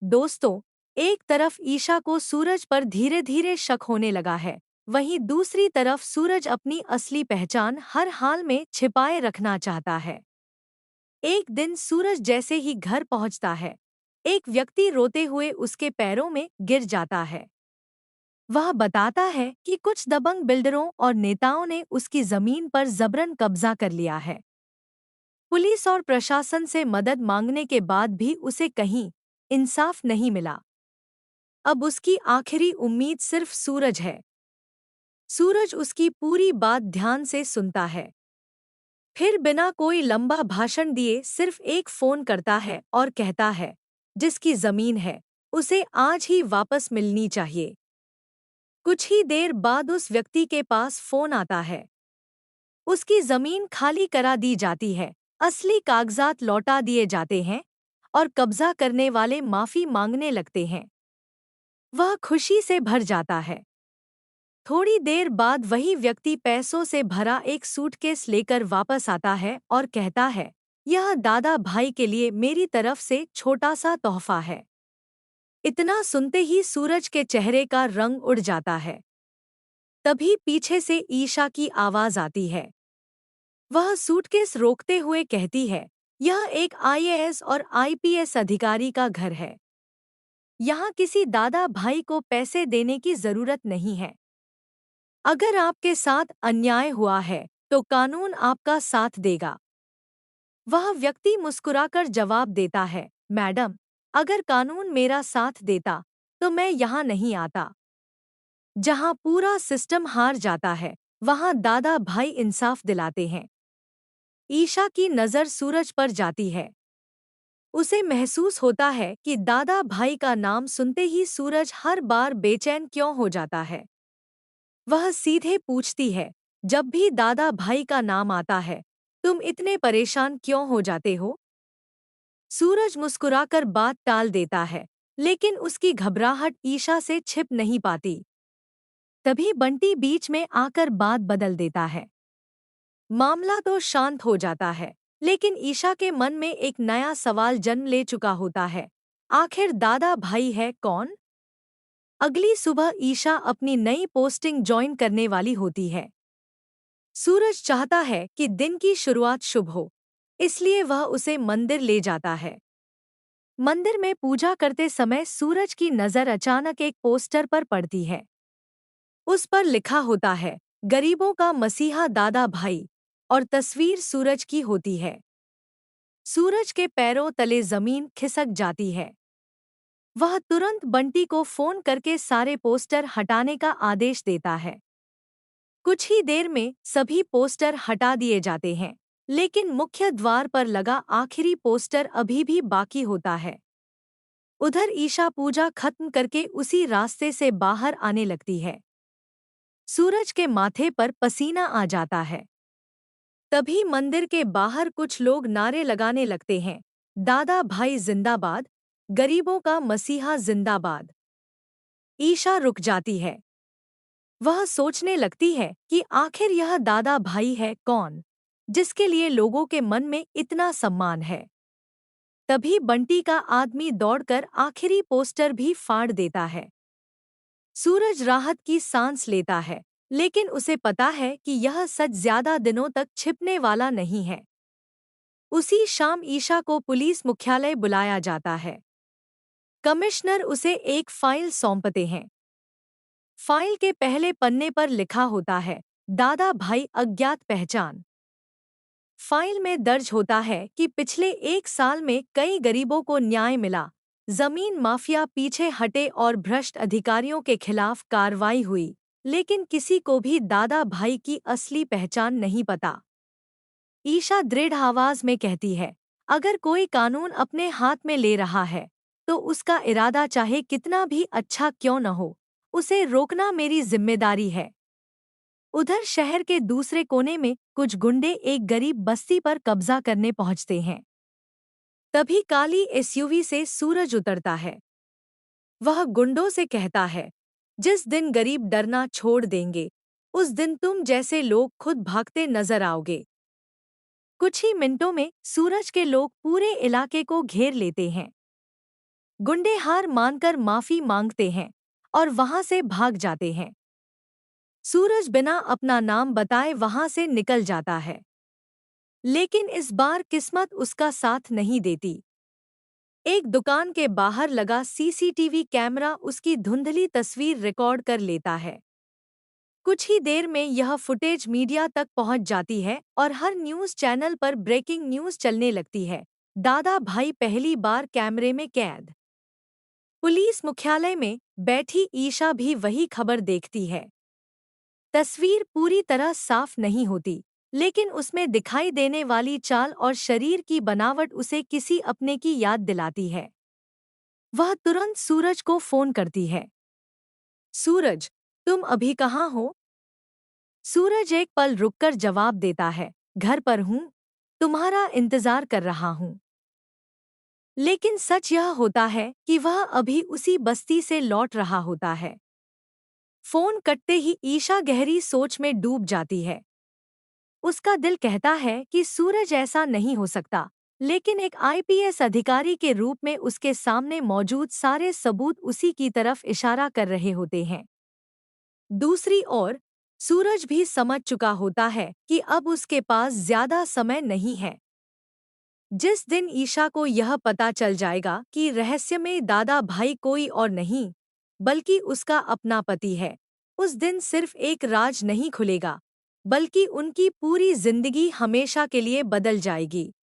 दोस्तों, एक तरफ ईशा को सूरज पर धीरे धीरे शक होने लगा है, वहीं दूसरी तरफ सूरज अपनी असली पहचान हर हाल में छिपाए रखना चाहता है। एक दिन सूरज जैसे ही घर पहुंचता है, एक व्यक्ति रोते हुए उसके पैरों में गिर जाता है। वह बताता है कि कुछ दबंग बिल्डरों और नेताओं ने उसकी जमीन पर जबरन कब्जा कर लिया है। पुलिस और प्रशासन से मदद मांगने के बाद भी उसे कहीं इंसाफ नहीं मिला। अब उसकी आखिरी उम्मीद सिर्फ सूरज है। सूरज उसकी पूरी बात ध्यान से सुनता है, फिर बिना कोई लंबा भाषण दिए सिर्फ एक फोन करता है और कहता है, जिसकी जमीन है उसे आज ही वापस मिलनी चाहिए। कुछ ही देर बाद उस व्यक्ति के पास फोन आता है। उसकी जमीन खाली करा दी जाती है, असली कागजात लौटा दिए जाते हैं और कब्जा करने वाले माफी मांगने लगते हैं। वह खुशी से भर जाता है। थोड़ी देर बाद वही व्यक्ति पैसों से भरा एक सूटकेस लेकर वापस आता है और कहता है, यह दादा भाई के लिए मेरी तरफ से छोटा सा तोहफा है। इतना सुनते ही सूरज के चेहरे का रंग उड़ जाता है। तभी पीछे से ईशा की आवाज आती है। वह सूटकेस रोकते हुए कहती है, यह एक आईएएस और आईपीएस अधिकारी का घर है। यहाँ किसी दादा भाई को पैसे देने की जरूरत नहीं है। अगर आपके साथ अन्याय हुआ है तो कानून आपका साथ देगा। वह व्यक्ति मुस्कुराकर जवाब देता है, मैडम, अगर कानून मेरा साथ देता तो मैं यहाँ नहीं आता। जहाँ पूरा सिस्टम हार जाता है, वहाँ दादा भाई इंसाफ दिलाते हैं। ईशा की नज़र सूरज पर जाती है। उसे महसूस होता है कि दादा भाई का नाम सुनते ही सूरज हर बार बेचैन क्यों हो जाता है। वह सीधे पूछती है, जब भी दादा भाई का नाम आता है, तुम इतने परेशान क्यों हो जाते हो? सूरज मुस्कुराकर बात टाल देता है, लेकिन उसकी घबराहट ईशा से छिप नहीं पाती। तभी बंटी बीच में आकर बात बदल देता है। मामला तो शांत हो जाता है, लेकिन ईशा के मन में एक नया सवाल जन्म ले चुका होता है। आखिर दादा भाई है कौन? अगली सुबह ईशा अपनी नई पोस्टिंग ज्वाइन करने वाली होती है। सूरज चाहता है कि दिन की शुरुआत शुभ हो, इसलिए वह उसे मंदिर ले जाता है। मंदिर में पूजा करते समय सूरज की नज़र अचानक एक पोस्टर पर पड़ती है। उस पर लिखा होता है, गरीबों का मसीहा दादा भाई, और तस्वीर सूरज की होती है। सूरज के पैरों तले जमीन खिसक जाती है। वह तुरंत बंटी को फोन करके सारे पोस्टर हटाने का आदेश देता है। कुछ ही देर में सभी पोस्टर हटा दिए जाते हैं, लेकिन मुख्य द्वार पर लगा आखिरी पोस्टर अभी भी बाकी होता है। उधर ईशा पूजा खत्म करके उसी रास्ते से बाहर आने लगती है। सूरज के माथे पर पसीना आ जाता है। तभी मंदिर के बाहर कुछ लोग नारे लगाने लगते हैं, दादा भाई जिंदाबाद, गरीबों का मसीहा जिंदाबाद। ईशा रुक जाती है। वह सोचने लगती है कि आखिर यह दादा भाई है कौन, जिसके लिए लोगों के मन में इतना सम्मान है। तभी बंटी का आदमी दौड़कर आखिरी पोस्टर भी फाड़ देता है। सूरज राहत की सांस लेता है, लेकिन उसे पता है कि यह सच ज्यादा दिनों तक छिपने वाला नहीं है। उसी शाम ईशा को पुलिस मुख्यालय बुलाया जाता है। कमिश्नर उसे एक फाइल सौंपते हैं। फाइल के पहले पन्ने पर लिखा होता है, दादा भाई अज्ञात पहचान। फाइल में दर्ज होता है कि पिछले एक साल में कई गरीबों को न्याय मिला, जमीन माफिया पीछे हटे और भ्रष्ट अधिकारियों के खिलाफ कार्रवाई हुई, लेकिन किसी को भी दादा भाई की असली पहचान नहीं पता। ईशा दृढ़ आवाज में कहती है, अगर कोई कानून अपने हाथ में ले रहा है, तो उसका इरादा चाहे कितना भी अच्छा क्यों न हो, उसे रोकना मेरी जिम्मेदारी है। उधर शहर के दूसरे कोने में कुछ गुंडे एक गरीब बस्ती पर कब्जा करने पहुंचते हैं। तभी काली एसयूवी से सूरज उतरता है। वह गुंडों से कहता है, जिस दिन गरीब डरना छोड़ देंगे, उस दिन तुम जैसे लोग खुद भागते नजर आओगे। कुछ ही मिनटों में सूरज के लोग पूरे इलाके को घेर लेते हैं। गुंडे हार मानकर माफी मांगते हैं और वहां से भाग जाते हैं। सूरज बिना अपना नाम बताए वहां से निकल जाता है। लेकिन इस बार किस्मत उसका साथ नहीं देती। एक दुकान के बाहर लगा सीसीटीवी कैमरा उसकी धुंधली तस्वीर रिकॉर्ड कर लेता है। कुछ ही देर में यह फुटेज मीडिया तक पहुंच जाती है और हर न्यूज़ चैनल पर ब्रेकिंग न्यूज़ चलने लगती है। दादा भाई पहली बार कैमरे में कैद। पुलिस मुख्यालय में बैठी ईशा भी वही खबर देखती है। तस्वीर पूरी तरह साफ नहीं होती, लेकिन उसमें दिखाई देने वाली चाल और शरीर की बनावट उसे किसी अपने की याद दिलाती है। वह तुरंत सूरज को फोन करती है। सूरज, तुम अभी कहाँ हो? सूरज एक पल रुककर जवाब देता है, घर पर हूँ, तुम्हारा इंतजार कर रहा हूँ। लेकिन सच यह होता है कि वह अभी उसी बस्ती से लौट रहा होता है। फोन कटते ही ईशा गहरी सोच में डूब जाती है। उसका दिल कहता है कि सूरज ऐसा नहीं हो सकता, लेकिन एक आईपीएस अधिकारी के रूप में उसके सामने मौजूद सारे सबूत उसी की तरफ इशारा कर रहे होते हैं। दूसरी ओर, सूरज भी समझ चुका होता है कि अब उसके पास ज्यादा समय नहीं है। जिस दिन ईशा को यह पता चल जाएगा कि रहस्यमय दादा भाई कोई और नहीं, बल्कि उसका अपना पति है, उस दिन सिर्फ एक राज नहीं खुलेगा, बल्कि उनकी पूरी जिंदगी हमेशा के लिए बदल जाएगी।